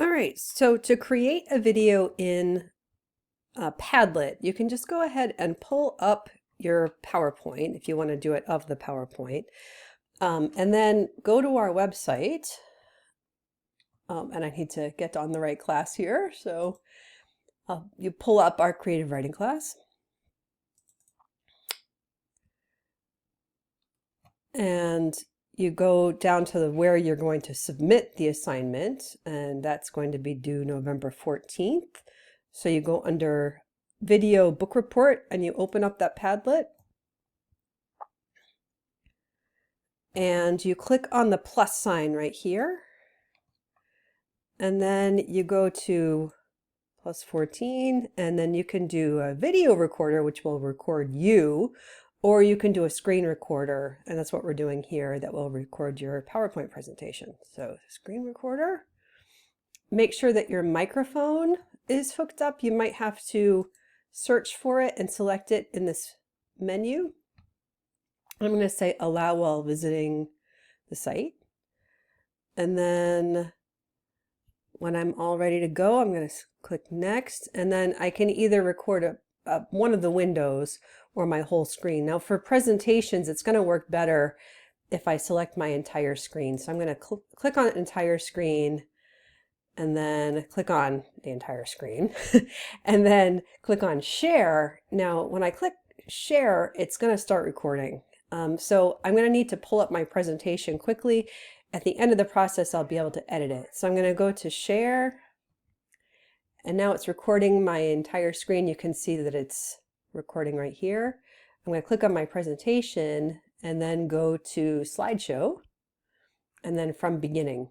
All right, so to create a video in Padlet, you can just go ahead and pull up your PowerPoint if you want to do it of the PowerPoint, and then go to our website. And I need to get on the right class here, so you pull up our creative writing class. And you go down to where you're going to submit the assignment, and that's going to be due November 14th. So you go under Video Book Report and you open up that Padlet. And you click on the plus sign right here. And then you go to plus 14, and then you can do a video recorder, which will record you, or you can do a screen recorder, and that's what we're doing here, that will record your PowerPoint presentation. So screen recorder. Make sure that your microphone is hooked up. You might have to search for it and select it in this menu. I'm going to say allow while visiting the site. And then when I'm all ready to go, I'm going to click next, and then I can either record one of the windows or my whole screen. Now for presentations, it's going to work better if I select my entire screen. So I'm going to click on entire screen, and then click on the entire screen, and then click on share. Now when I click share, it's going to start recording. So I'm going to need to pull up my presentation quickly. At the end of the process, I'll be able to edit it. So I'm going to go to share, and now it's recording my entire screen. You can see that it's recording right here. I'm going to click on my presentation and then go to slideshow, and then from beginning.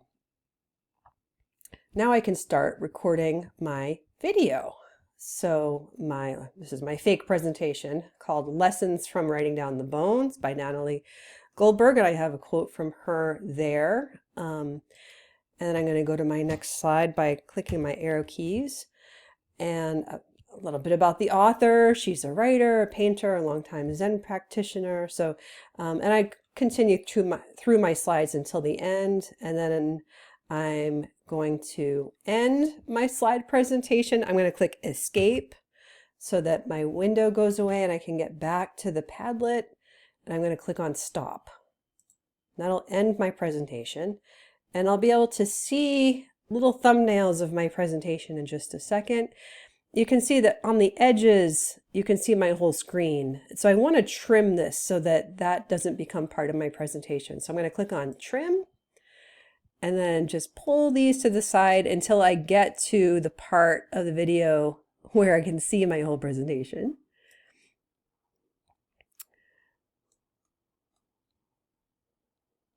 Now I can start recording my video. So this is my fake presentation called Lessons from Writing Down the Bones by Natalie Goldberg, and I have a quote from her there. And then I'm going to go to my next slide by clicking my arrow keys, and a little bit about the author. She's a writer, a painter, a longtime Zen practitioner. So, and I continue through my slides until the end, and then I'm going to end my slide presentation. I'm going to click escape so that my window goes away and I can get back to the Padlet, and I'm going to click on stop. That'll end my presentation, and I'll be able to see little thumbnails of my presentation in just a second. You can see that on the edges, you can see my whole screen. So I want to trim this so that that doesn't become part of my presentation. So I'm going to click on trim, and then just pull these to the side until I get to the part of the video where I can see my whole presentation.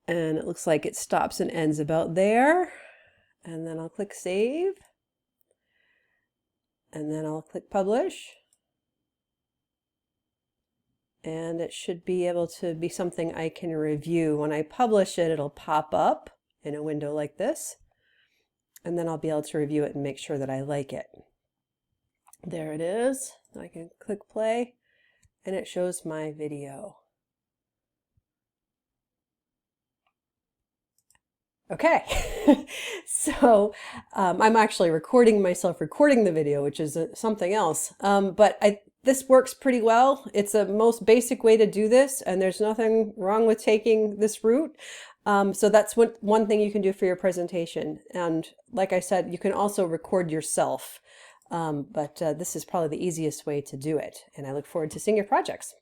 And it looks like it stops and ends about there. And then I'll click save. And then I'll click publish. And it should be able to be something I can review. When I publish it, it'll pop up in a window like this. And then I'll be able to review it and make sure that I like it. There it is. I can click play, and it shows my video. Okay, so I'm actually recording myself recording the video, which is something else. But this works pretty well. It's the most basic way to do this, and there's nothing wrong with taking this route. So that's one thing you can do for your presentation. And like I said, you can also record yourself. But this is probably the easiest way to do it. And I look forward to seeing your projects.